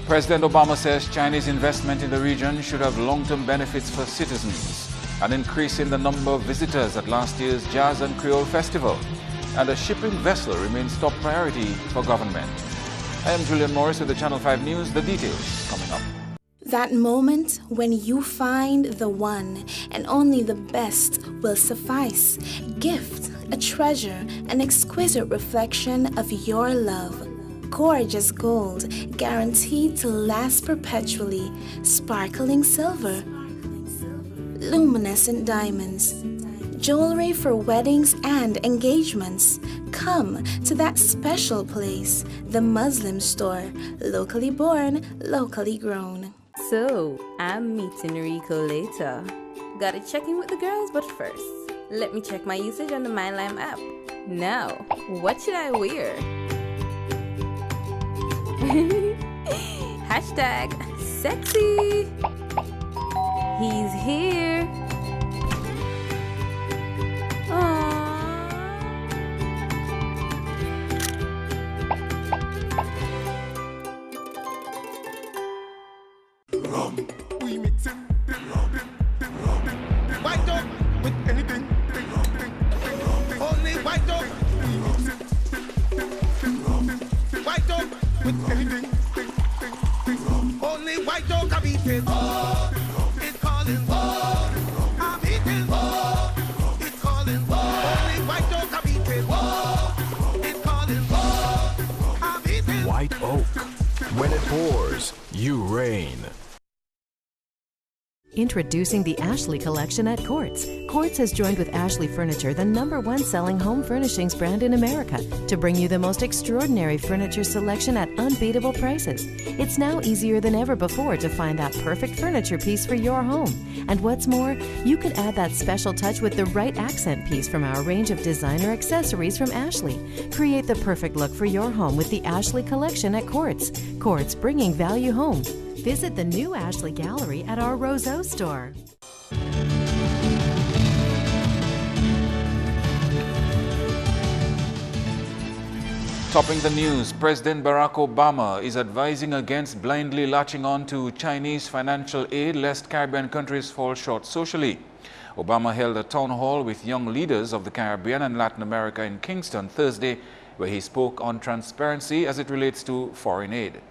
President Obama says Chinese investment in the region should have long-term benefits for citizens. An increase in the number of visitors at last year's Jazz and Creole Festival. And a shipping vessel remains top priority for government. I am Julian Morris with the Channel 5 News. The details coming up. That moment when you find the one and only the best will suffice. Gift, a treasure, an exquisite reflection of your love. Gorgeous gold, guaranteed to last perpetually. Sparkling silver, luminescent diamonds. Jewelry for weddings and engagements. Come to that special place, the Muslim store. Locally born, locally grown. So, I'm meeting Rico later. Gotta check in with the girls, but first, let me check my usage on the MyLime app. Now, what should I wear? Hashtag sexy. He's here. We mixing white dog with anything. Only white dog. White dog with anything. Only white dog can beat it. It's calling. I'm eating. It's calling. Only white dog can beat it. It's calling. I'm eating. White Oak. When it pours, you reign. Introducing the Ashley Collection at Quartz. Quartz has joined with Ashley Furniture, the #1 selling home furnishings brand in America, to bring you the most extraordinary furniture selection at unbeatable prices. It's now easier than ever before to find that perfect furniture piece for your home. And what's more, you could add that special touch with the right accent piece from our range of designer accessories from Ashley. Create the perfect look for your home with the Ashley Collection at Quartz. Quartz, bringing value home. Visit the new Ashley Gallery at our Roseau store. Topping the news, President Barack Obama is advising against blindly latching on to Chinese financial aid lest Caribbean countries fall short socially. Obama held a town hall with young leaders of the Caribbean and Latin America in Kingston Thursday, where he spoke on transparency as it relates to foreign aid.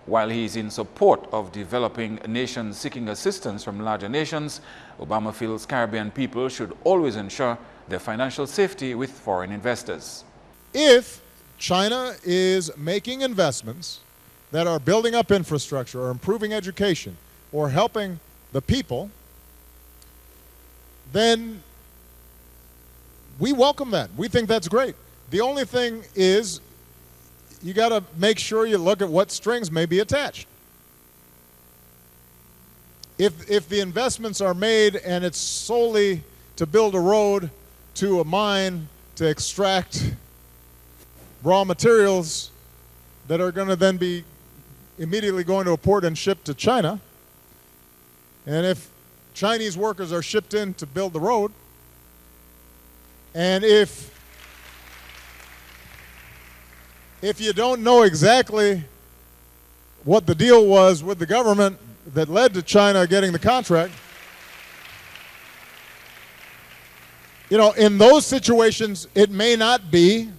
While he is in support of developing nations seeking assistance from larger nations, Obama feels Caribbean people should always ensure their financial safety with foreign investors. If China is making investments that are building up infrastructure or improving education or helping the people, then we welcome that. We think that's great. The only thing is, you got to make sure you look at what strings may be attached. If the investments are made and it's solely to build a road to a mine to extract raw materials that are going to then be immediately going to a port and shipped to China, and if Chinese workers are shipped in to build the road, and if you don't know exactly what the deal was with the government that led to China getting the contract, you know, in those situations, it may not be,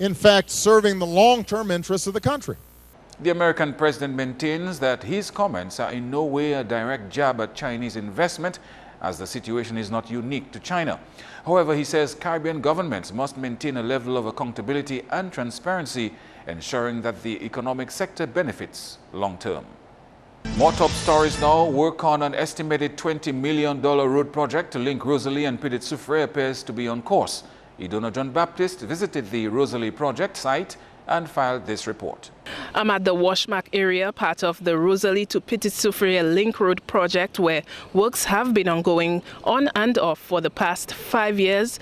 in fact, serving the long-term interests of the country. The American president maintains that his comments are in no way a direct jab at Chinese investment, as the situation is not unique to China. However, he says Caribbean governments must maintain a level of accountability and transparency, ensuring that the economic sector benefits long-term. More top stories now. Work on an estimated $20 million road project to link Rosalie and Petite-Soufrière appears to be on course. Idona John Baptist visited the Rosalie project site and filed this report. I'm at the Washmark area, part of the Rosalie to Petite-Soufrière Link Road project, where works have been ongoing on and off for the past 5 years.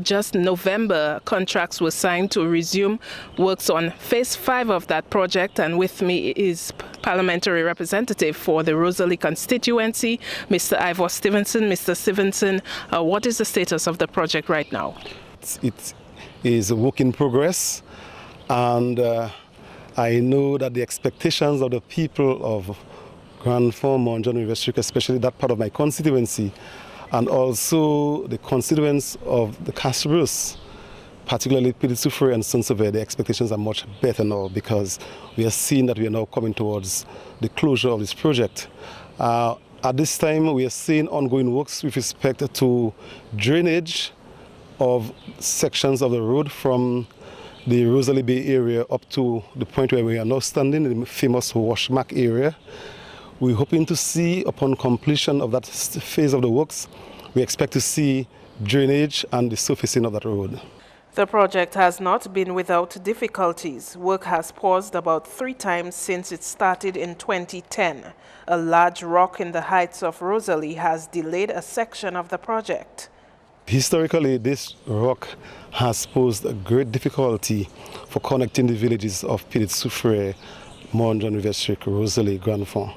Just November, contracts were signed to resume works on phase 5 of that project, and with me is parliamentary representative for the Rosalie constituency, Mr. Ivor Stevenson. Mr. Stevenson, what is the status of the project right now? It is a work in progress, and I know that the expectations of the people of Grand Form, Mount John River District, especially that part of my constituency, and also the constituents of the Castros, particularly Pitit-Soufriere and Saint-Sever, the expectations are much better now because we are seeing that we are now coming towards the closure of this project. At this time, we are seeing ongoing works with respect to drainage of sections of the road from the Rosalie Bay area up to the point where we are now standing in the famous Washmark area. We're hoping to see, upon completion of that phase of the works, we expect to see drainage and the surfacing of that road. The project has not been without difficulties. Work has paused about 3 times since it started in 2010. A large rock in the heights of Rosalie has delayed a section of the project. Historically, this rock has posed a great difficulty for connecting the villages of Pitit-Soufriere, Mount John River District, Rosalie, Grand Fond.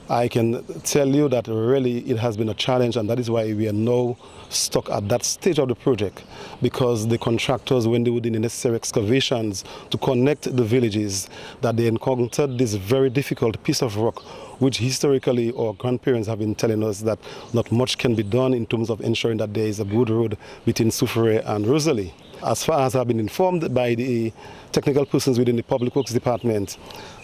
I can tell you that really it has been a challenge, and that is why we are now stuck at that stage of the project, because the contractors, when they were doing the necessary excavations to connect the villages, that they encountered this very difficult piece of rock, which historically our grandparents have been telling us that not much can be done in terms of ensuring that there is a good road between Soufriere and Rosalie. As far as I've been informed by the technical persons within the Public Works Department,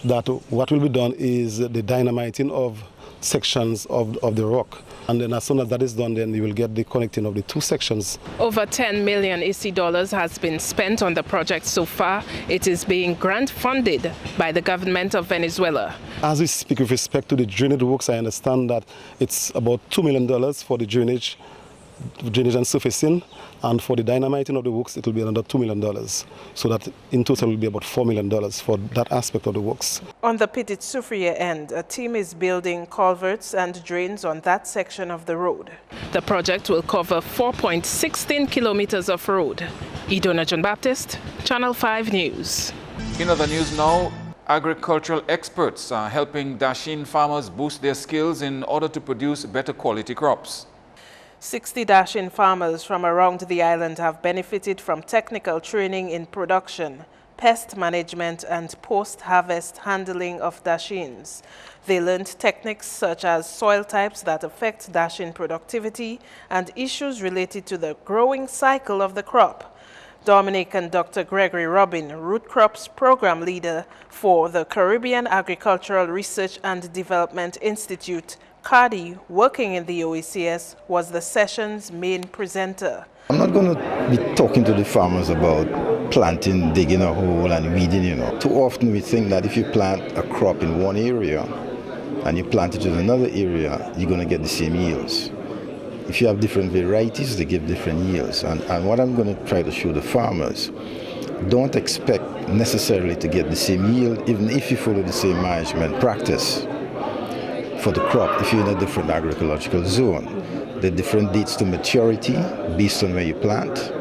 that what will be done is the dynamiting of sections of the rock. And then as soon as that is done, then you will get the connecting of the 2 sections. Over 10 million EC dollars has been spent on the project so far. It is being grant funded by the government of Venezuela. As we speak with respect to the drainage works, I understand that it's about $2 million for the drainage and surfacing, and for the dynamiting of the works it will be another $2 million, so that in total it will be about $4 million for that aspect of the works. On the Pitit-Soufriere end, a team is building culverts and drains on that section of the road. The project will cover 4.16 kilometers of road. Idona John Baptist, Channel 5 News. In other news now, agricultural experts are helping Dashin farmers boost their skills in order to produce better quality crops. 60 Dashin farmers from around the island have benefited from technical training in production, pest management and post-harvest handling of Dashins. They learned techniques such as soil types that affect Dashin productivity and issues related to the growing cycle of the crop. Dominic and Dr. Gregory Robin, Root Crops Program Leader for the Caribbean Agricultural Research and Development Institute, Cardi, working in the OECS, was the session's main presenter. I'm not going to be talking to the farmers about planting, digging a hole and weeding, Too often we think that if you plant a crop in one area and you plant it in another area, you're going to get the same yields. If you have different varieties, they give different yields. And what I'm going to try to show the farmers, don't expect necessarily to get the same yield, even if you follow the same management practice for the crop. If you're in a different agricultural zone, the different dates to maturity based on where you plant.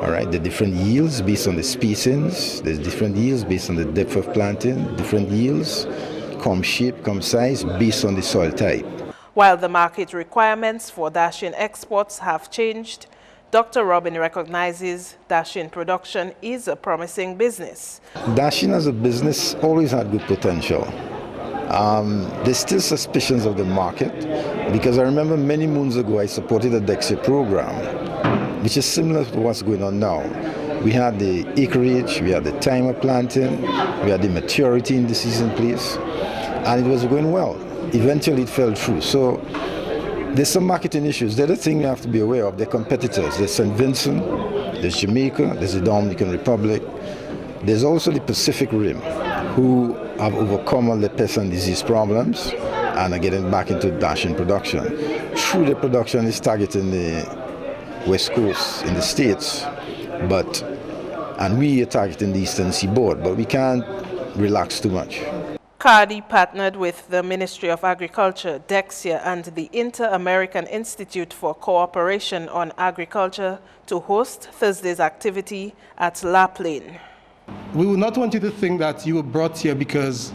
All right, the different yields based on the spacings. There's different yields based on the depth of planting. Different yields, come shape, come size, based on the soil type. While the market requirements for Dashin exports have changed, Dr. Robin recognizes Dashin production is a promising business. Dashin as a business always had good potential. There's still suspicions of the market, because I remember many moons ago I supported a DEXIA program, which is similar to what's going on now. We had the acreage, we had the time of planting, we had the maturity indices in place, and it was going well. Eventually it fell through. So there's some marketing issues. The other thing we have to be aware of, the competitors. There's St. Vincent, there's Jamaica, there's the Dominican Republic. There's also the Pacific Rim, who have overcome all the pest and disease problems and are getting back into Dashin production. True, the production is targeting the West Coast in the States, and we are targeting the Eastern Seaboard, but we can't relax too much. Cardi partnered with the Ministry of Agriculture, DEXIA, and the Inter-American Institute for Cooperation on Agriculture to host Thursday's activity at La Plaine. We would not want you to think that you were brought here because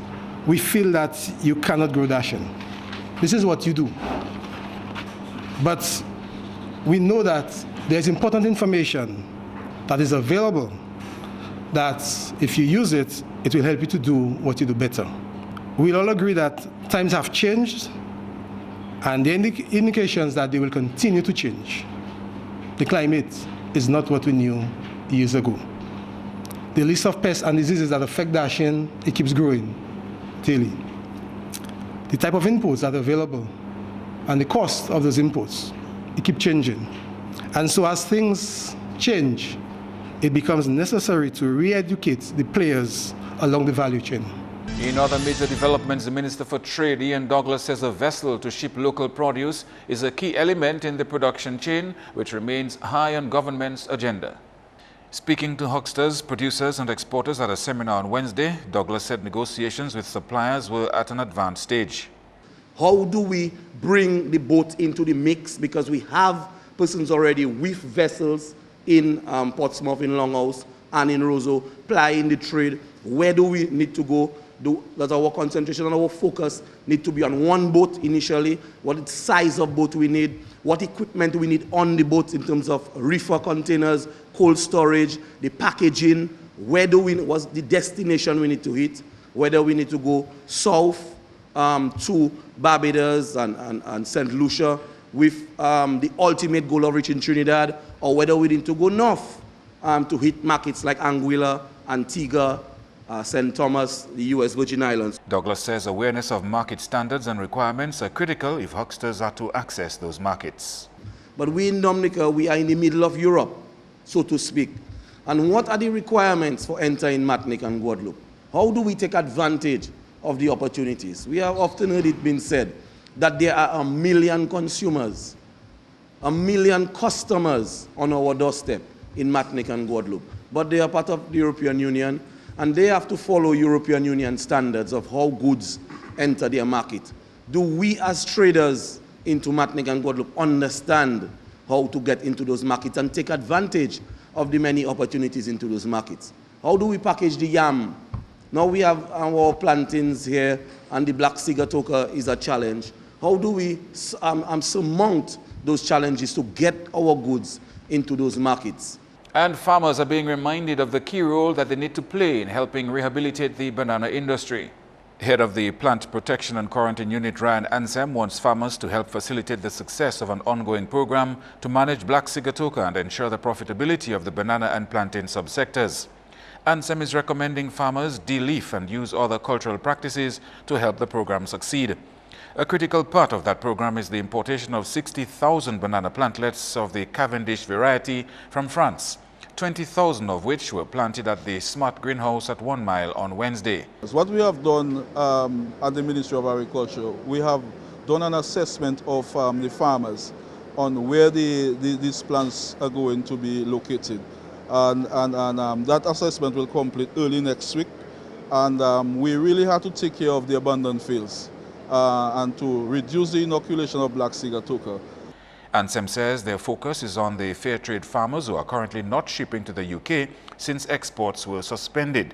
we feel that you cannot grow Dashin. This is what you do. But we know that there's important information that is available that if you use it, it will help you to do what you do better. We'll all agree that times have changed, and the indications that they will continue to change. The climate is not what we knew years ago. The list of pests and diseases that affect dashing, it keeps growing daily. The type of inputs that are available and the cost of those inputs, it keeps changing. And so as things change, it becomes necessary to re-educate the players along the value chain. In other major developments, the Minister for Trade, Ian Douglas, says a vessel to ship local produce is a key element in the production chain, which remains high on government's agenda. Speaking to hucksters, producers and exporters at a seminar on Wednesday, Douglas said negotiations with suppliers were at an advanced stage. How do we bring the boat into the mix? Because we have persons already with vessels in Portsmouth, in Longhouse, and in Roseau, plying the trade. Where do we need to go? Does our concentration and our focus need to be on one boat initially? What size of boat we need? What equipment we need on the boat in terms of reefer containers, cold storage, the packaging? What's the destination we need to hit? Whether we need to go south to Barbados and St. Lucia with the ultimate goal of reaching Trinidad, or whether we need to go north to hit markets like Anguilla, Antigua, St. Thomas, the U.S. Virgin Islands. Douglas says awareness of market standards and requirements are critical if hucksters are to access those markets. But we in Dominica, we are in the middle of Europe, so to speak. And what are the requirements for entering Martinique and Guadeloupe? How do we take advantage of the opportunities? We have often heard it being said that there are 1 million consumers, 1 million customers on our doorstep in Martinique and Guadeloupe. But they are part of the European Union, and they have to follow European Union standards of how goods enter their market. Do we as traders into Martinique and Guadeloupe understand how to get into those markets and take advantage of the many opportunities into those markets? How do we package the yam? Now we have our plantains here, and the black sigatoka is a challenge. How do we surmount those challenges to get our goods into those markets? And farmers are being reminded of the key role that they need to play in helping rehabilitate the banana industry. Head of the Plant Protection and Quarantine Unit, Ryan Ansem, wants farmers to help facilitate the success of an ongoing program to manage black sigatoka and ensure the profitability of the banana and plantain subsectors. Ansem is recommending farmers de-leaf and use other cultural practices to help the program succeed. A critical part of that program is the importation of 60,000 banana plantlets of the Cavendish variety from France, 20,000 of which were planted at the Smart Greenhouse at 1 Mile on Wednesday. What we have done at the Ministry of Agriculture, we have done an assessment of the farmers on where these plants are going to be located. And that assessment will complete early next week. And we really have to take care of the abandoned fields and to reduce the inoculation of black sigatoka. Ansem says their focus is on the fair trade farmers who are currently not shipping to the UK since exports were suspended.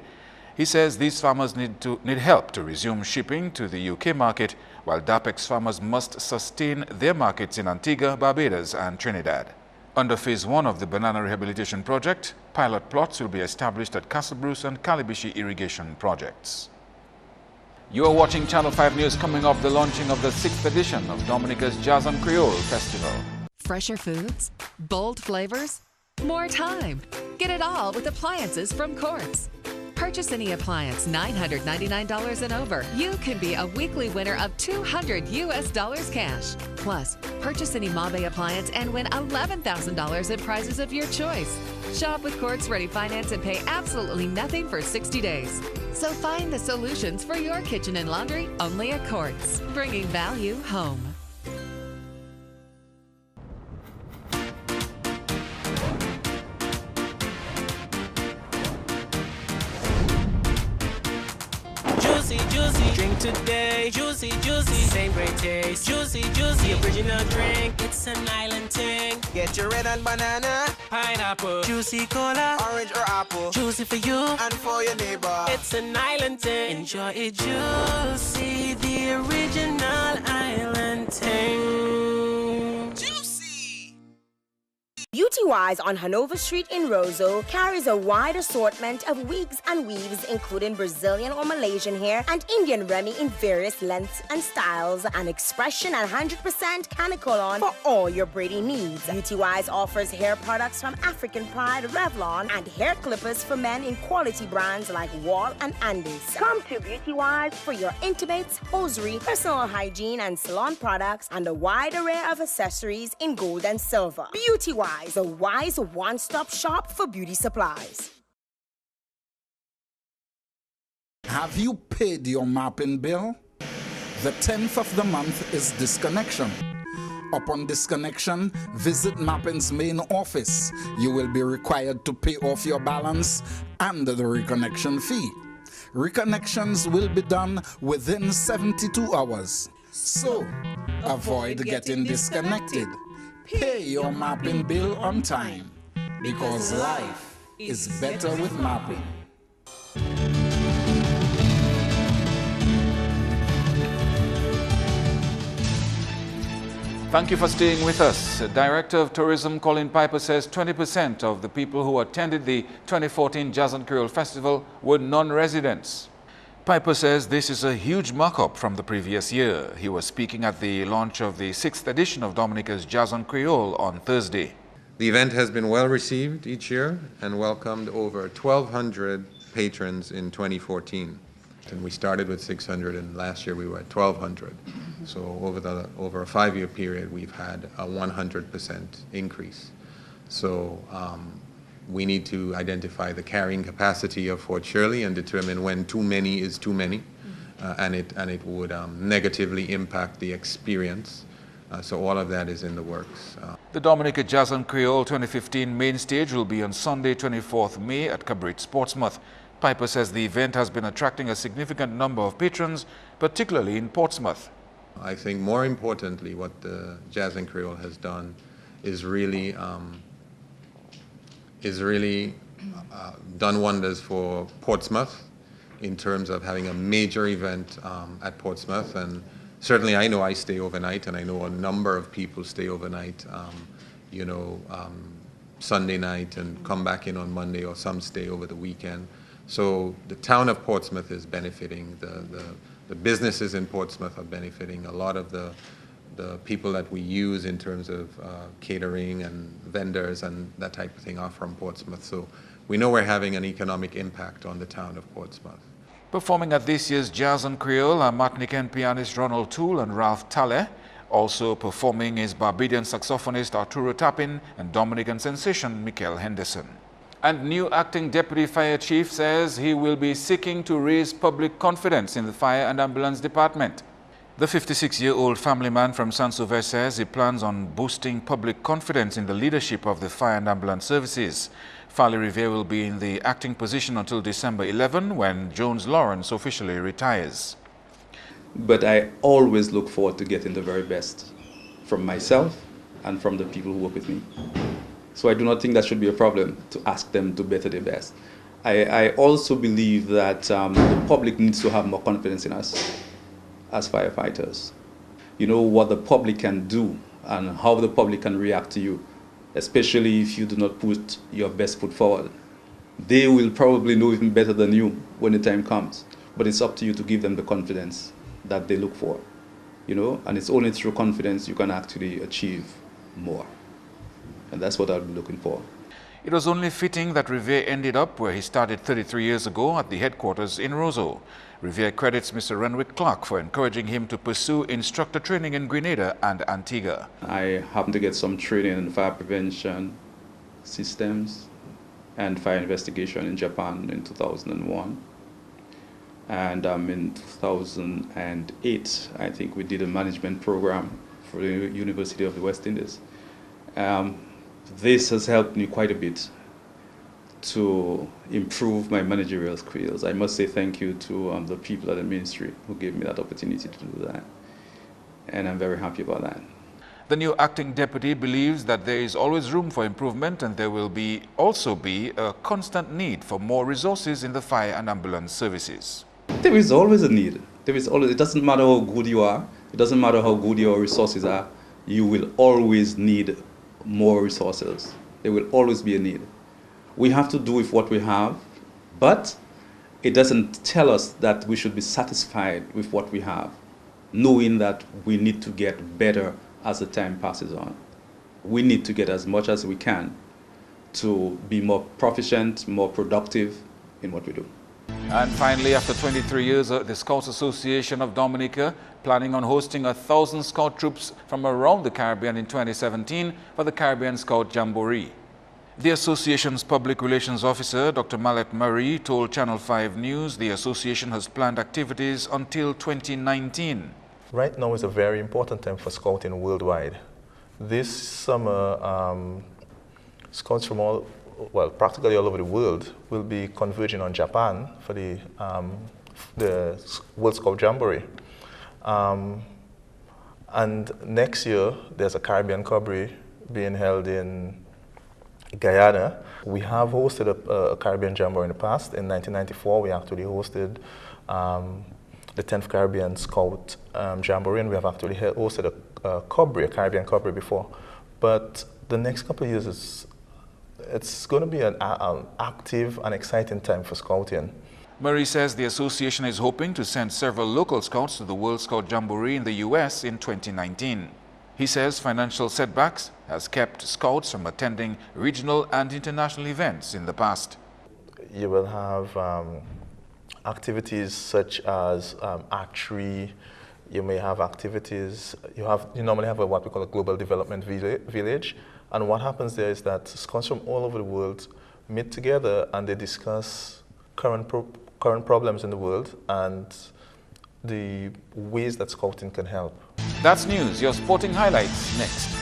He says these farmers need help to resume shipping to the UK market, while DAPEX farmers must sustain their markets in Antigua, Barbados and Trinidad. Under Phase 1 of the Banana Rehabilitation Project, pilot plots will be established at Castle Bruce and Calibishi irrigation projects. You are watching Channel 5 News, coming off the launching of the 6th edition of Dominica's Jazz and Creole Festival. Fresher foods, bold flavors, more time. Get it all with appliances from Quartz. Purchase any appliance $999 and over. You can be a weekly winner of $200 cash. Plus, purchase any Mabe appliance and win $11,000 in prizes of your choice. Shop with Quartz Ready Finance and pay absolutely nothing for 60 days. So find the solutions for your kitchen and laundry only at Quartz, bringing value home. Juicy, drink today. Juicy, same great taste. Juicy, the original drink. It's an island thing. Get your red and banana, Pineapple, juicy cola, orange or apple. Juicy for you and for your neighbor. It's an island thing. Enjoy it juicy, the original island thing. UT Beauty Wise on Hanover Street in Roseau carries a wide assortment of wigs and weaves, including Brazilian or Malaysian hair and Indian Remy in various lengths and styles, and expression and 100% canicolon for all your braiding needs. Beauty Wise offers hair products from African Pride, Revlon, and hair clippers for men in quality brands like Wall and Andes. Come to Beauty Wise for your intimates, hosiery, personal hygiene, and salon products, and a wide array of accessories in gold and silver. Beauty Wise, the wise one-stop shop for beauty supplies. Have you paid your mapping bill? The 10th of the month is disconnection. Upon disconnection, visit Mapping's main office. You will be required to pay off your balance and the reconnection fee. Reconnections will be done within 72 hours. So, avoid getting disconnected. Pay your mapping bill on time, because life is better with mapping. Thank you for staying with us. Director of Tourism Colin Piper says 20% of the people who attended the 2014 Jazz and Creole Festival were non-residents. Piper says this is a huge markup from the previous year. He was speaking at the launch of the 6th edition of Dominica's Jazz and Creole on Thursday. The event has been well received each year and welcomed over 1,200 patrons in 2014. And we started with 600, and last year we were at 1,200. So over a 5-year period, we've had a 100% increase. So we need to identify the carrying capacity of Fort Shirley and determine when too many is too many, and it would negatively impact the experience. So all of that is in the works. The Dominica Jazz and Creole 2015 main stage will be on Sunday, 24th May at Cabrit, Portsmouth. Piper says the event has been attracting a significant number of patrons, particularly in Portsmouth. I think more importantly, what the Jazz and Creole has done is really done wonders for Portsmouth in terms of having a major event at Portsmouth. And certainly I know I stay overnight, and I know a number of people stay overnight, Sunday night and come back in on Monday, or some stay over the weekend. So the town of Portsmouth is benefiting, the businesses in Portsmouth are benefiting, a lot of the people that we use in terms of catering and vendors and that type of thing are from Portsmouth. So we know we're having an economic impact on the town of Portsmouth. Performing at this year's Jazz and Creole are Martinican pianist Ronald Toole and Ralph Talley. Also performing is Barbadian saxophonist Arturo Tapin and Dominican sensation Michael Henderson. And new acting deputy fire chief says he will be seeking to raise public confidence in the fire and ambulance department. The 56-year-old family man from Saint-Sauveur says he plans on boosting public confidence in the leadership of the fire and ambulance services. Farley Riviere will be in the acting position until December 11, when Jones Lawrence officially retires. But I always look forward to getting the very best from myself and from the people who work with me. So I do not think that should be a problem to ask them to better their best. I also believe that the public needs to have more confidence in us as firefighters. You know what the public can do and how the public can react to you, especially if you do not put your best foot forward. They will probably know even better than you when the time comes, but it's up to you to give them the confidence that they look for, and it's only through confidence you can actually achieve more. And that's what I'll be looking for. It was only fitting that Riviere ended up where he started 33 years ago at the headquarters in Roseau. Riviere credits Mr. Renwick Clark for encouraging him to pursue instructor training in Grenada and Antigua. I happened to get some training in fire prevention systems and fire investigation in Japan in 2001. And in 2008, I think we did a management program for the University of the West Indies. This has helped me quite a bit to improve my managerial skills. I must say thank you to the people at the ministry who gave me that opportunity to do that. And I'm very happy about that. The new acting deputy believes that there is always room for improvement, and there will also be a constant need for more resources in the fire and ambulance services. There is always a need. It doesn't matter how good you are. It doesn't matter how good your resources are. You will always need more resources. There will always be a need. We have to do with what we have, but it doesn't tell us that we should be satisfied with what we have, knowing that we need to get better as the time passes on. We need to get as much as we can to be more proficient, more productive in what we do. And finally, after 23 years, the Scouts Association of Dominica planning on hosting 1,000 Scout troops from around the Caribbean in 2017 for the Caribbean Scout Jamboree. The association's public relations officer, Dr. Mallet Murray, told Channel 5 News the association has planned activities until 2019. Right now is a very important time for Scouting worldwide. This summer, Scouts from practically all over the world will be converging on Japan for the World Scout Jamboree. And next year, there's a Caribbean Copy being held in Guyana. We have hosted a Caribbean Jamboree in the past. In 1994, we actually hosted the 10th Caribbean Scout Jamboree, and we have actually hosted a Caribbean Copy before. But the next couple of years, it's going to be an active and exciting time for Scouting. Murray says the association is hoping to send several local Scouts to the World Scout Jamboree in the U.S. in 2019. He says financial setbacks has kept Scouts from attending regional and international events in the past. You will have activities such as archery. You may have activities, you normally have what we call a global development village. And what happens there is that Scouts from all over the world meet together and they discuss current problems in the world and the ways that Scouting can help. That's news. Your sporting highlights next.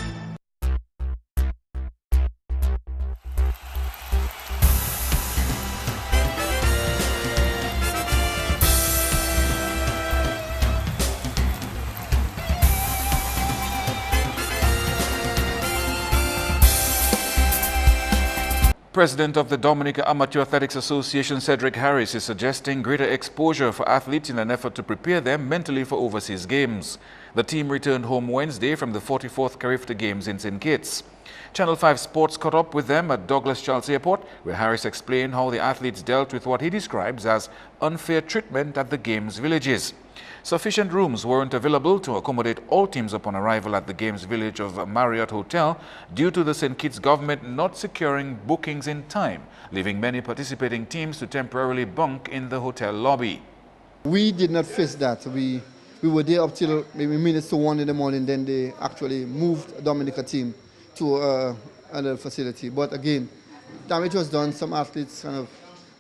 President of the Dominica Amateur Athletics Association, Cedric Harris, is suggesting greater exposure for athletes in an effort to prepare them mentally for overseas games. The team returned home Wednesday from the 44th Carifta Games in St. Kitts. Channel 5 Sports caught up with them at Douglas Charles Airport, where Harris explained how the athletes dealt with what he describes as unfair treatment at the Games villages. Sufficient rooms weren't available to accommodate all teams upon arrival at the Games village of Marriott Hotel due to the St. Kitts government not securing bookings in time, leaving many participating teams to temporarily bunk in the hotel lobby. We did not face that. We were there up till maybe minutes to 1 in the morning, then they actually moved a Dominica team to another facility. But again, damage was done. Some athletes kind of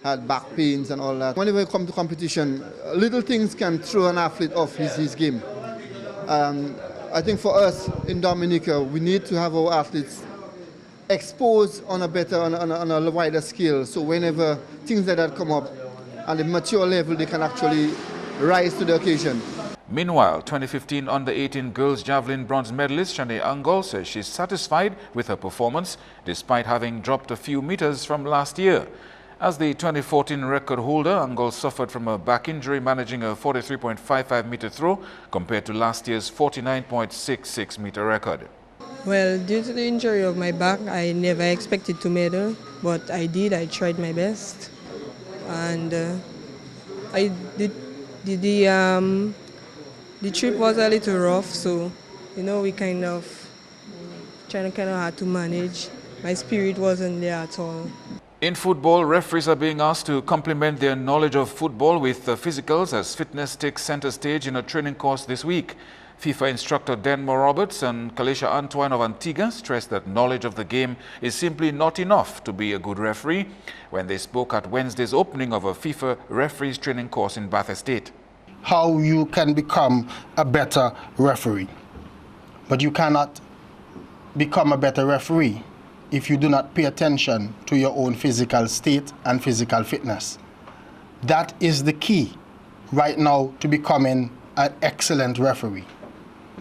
had back pains and all that. Whenever you come to competition, little things can throw an athlete off his game. I think for us in Dominica, we need to have our athletes exposed on a wider scale. So whenever things like that come up, at the mature level, they can actually rise to the occasion. Meanwhile, 2015 Under-18 girls javelin bronze medalist Shanae Angol says she's satisfied with her performance despite having dropped a few meters from last year. As the 2014 record holder, Angol suffered from a back injury managing a 43.55 meter throw compared to last year's 49.66 meter record. Well, due to the injury of my back, I never expected to medal, but I did. I tried my best, and I did. The trip was a little rough, so we kind of hard to manage. My spirit wasn't there at all. In football, referees are being asked to complement their knowledge of football with physicals as fitness takes center stage in a training course this week. FIFA instructor Denmore Roberts and Kalisha Antoine of Antigua stressed that knowledge of the game is simply not enough to be a good referee when they spoke at Wednesday's opening of a FIFA referees training course in Bath Estate. How you can become a better referee. But you cannot become a better referee if you do not pay attention to your own physical state and physical fitness. That is the key right now to becoming an excellent referee.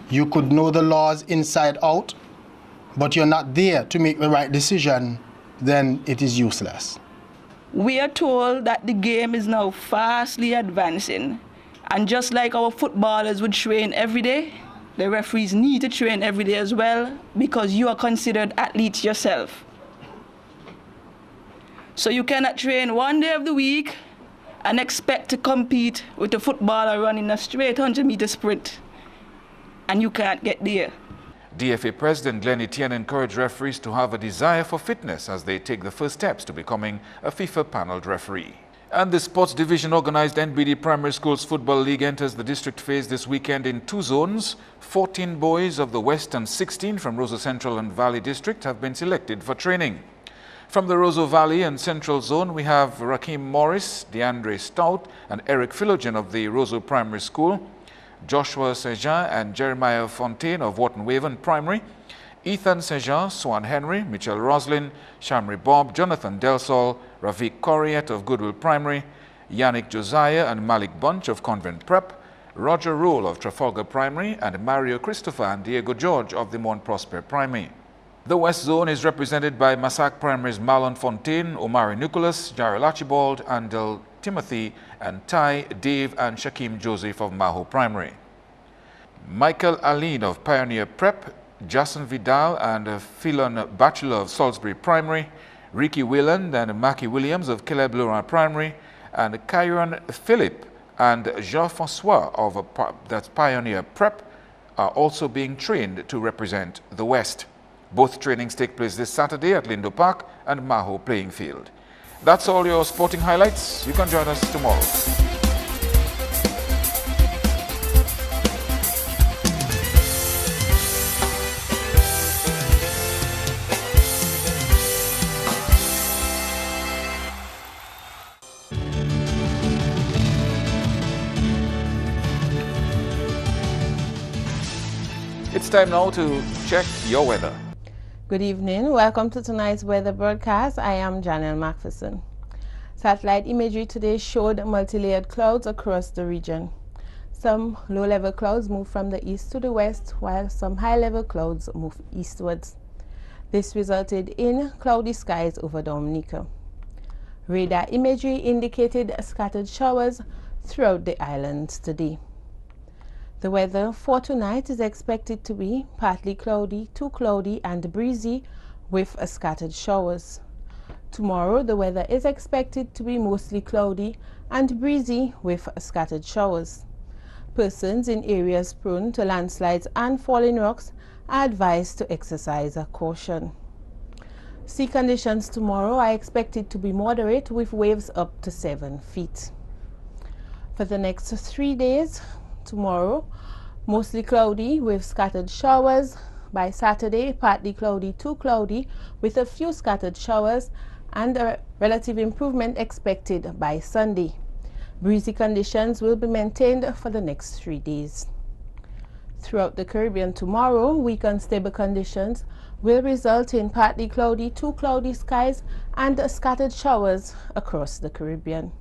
You could know the laws inside out, but you're not there to make the right decision, then it is useless. We are told that the game is now fastly advancing. And just like our footballers would train every day, the referees need to train every day as well because you are considered athletes yourself. So you cannot train one day of the week and expect to compete with a footballer running a straight 100-meter sprint, and you can't get there. DFA President Glenn Etienne encouraged referees to have a desire for fitness as they take the first steps to becoming a FIFA paneled referee. And the sports division organized NBD Primary Schools Football League enters the district phase this weekend in 2 zones. 14 boys of the West and 16 from Roseau Central and Valley District have been selected for training. From the Roseau Valley and Central Zone, we have Raheem Morris, DeAndre Stout, and Eric Philogen of the Roseau Primary School, Joshua Sejan and Jeremiah Fontaine of Wharton Waven Primary, Ethan Sejan, Swan Henry, Mitchell Roslin, Shamri Bob, Jonathan Delsol, Ravik Coriet of Goodwill Primary, Yannick Josiah and Malik Bunch of Convent Prep, Roger Roll of Trafalgar Primary, and Mario Christopher and Diego George of the Mount Prosper Primary. The West Zone is represented by Massac Primary's Marlon Fontaine, Omari Nicholas, Jarrell Archibald, Andel Timothy, and Ty, Dave, and Shakim Joseph of Maho Primary. Michael Aline of Pioneer Prep, Jason Vidal and Philon Bachelor of Salisbury Primary, Ricky Whelan and Mackie Williams of Caleb Laurent Primary, and Kyron Philip and Jean-Francois of that's Pioneer Prep are also being trained to represent the West. Both trainings take place this Saturday at Lindo Park and Maho Playing Field. That's all your sporting highlights. You can join us tomorrow. It's time now to check your weather. Good evening. Welcome to tonight's weather broadcast. I am Janelle Macpherson. Satellite imagery today showed multi-layered clouds across the region. Some low-level clouds move from the east to the west, while some high-level clouds move eastwards. This resulted in cloudy skies over Dominica. Radar imagery indicated scattered showers throughout the islands today. The weather for tonight is expected to be partly cloudy to cloudy and breezy with scattered showers. Tomorrow, the weather is expected to be mostly cloudy and breezy with scattered showers. Persons in areas prone to landslides and falling rocks are advised to exercise caution. Sea conditions tomorrow are expected to be moderate with waves up to 7 feet. For the next 3 days, tomorrow, mostly cloudy with scattered showers. By Saturday, partly cloudy to cloudy with a few scattered showers, and a relative improvement expected by Sunday. Breezy conditions will be maintained for the next 3 days. Throughout the Caribbean tomorrow, weak unstable conditions will result in partly cloudy to cloudy skies and scattered showers across the Caribbean.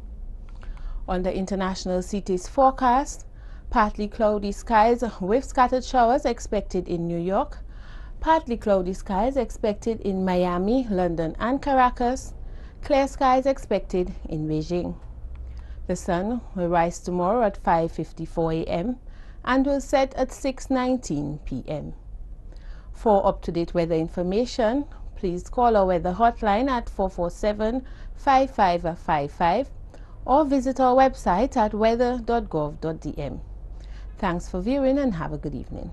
On the International Cities forecast, partly cloudy skies with scattered showers expected in New York, partly cloudy skies expected in Miami, London, and Caracas, clear skies expected in Beijing. The sun will rise tomorrow at 5:54 a.m. and will set at 6:19 p.m. For up-to-date weather information, please call our weather hotline at 447-5555 or visit our website at weather.gov.dm. Thanks for viewing and have a good evening.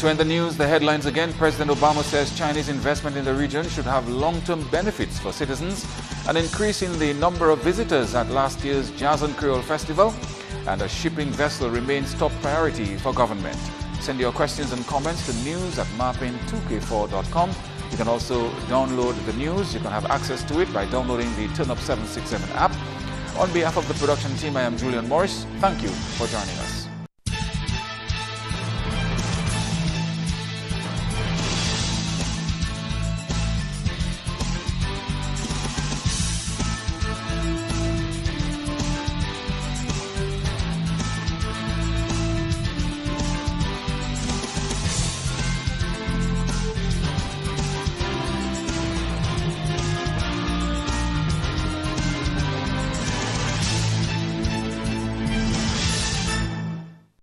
To end the news, the headlines again. President Obama says Chinese investment in the region should have long-term benefits for citizens, an increase in the number of visitors at last year's Jazz and Creole Festival, and a shipping vessel remains top priority for government. Send your questions and comments to news@marpin2k4.com. You can also download the news. You can have access to it by downloading the Turnup 767 app. On behalf of the production team, I am Julian Morris. Thank you for joining us.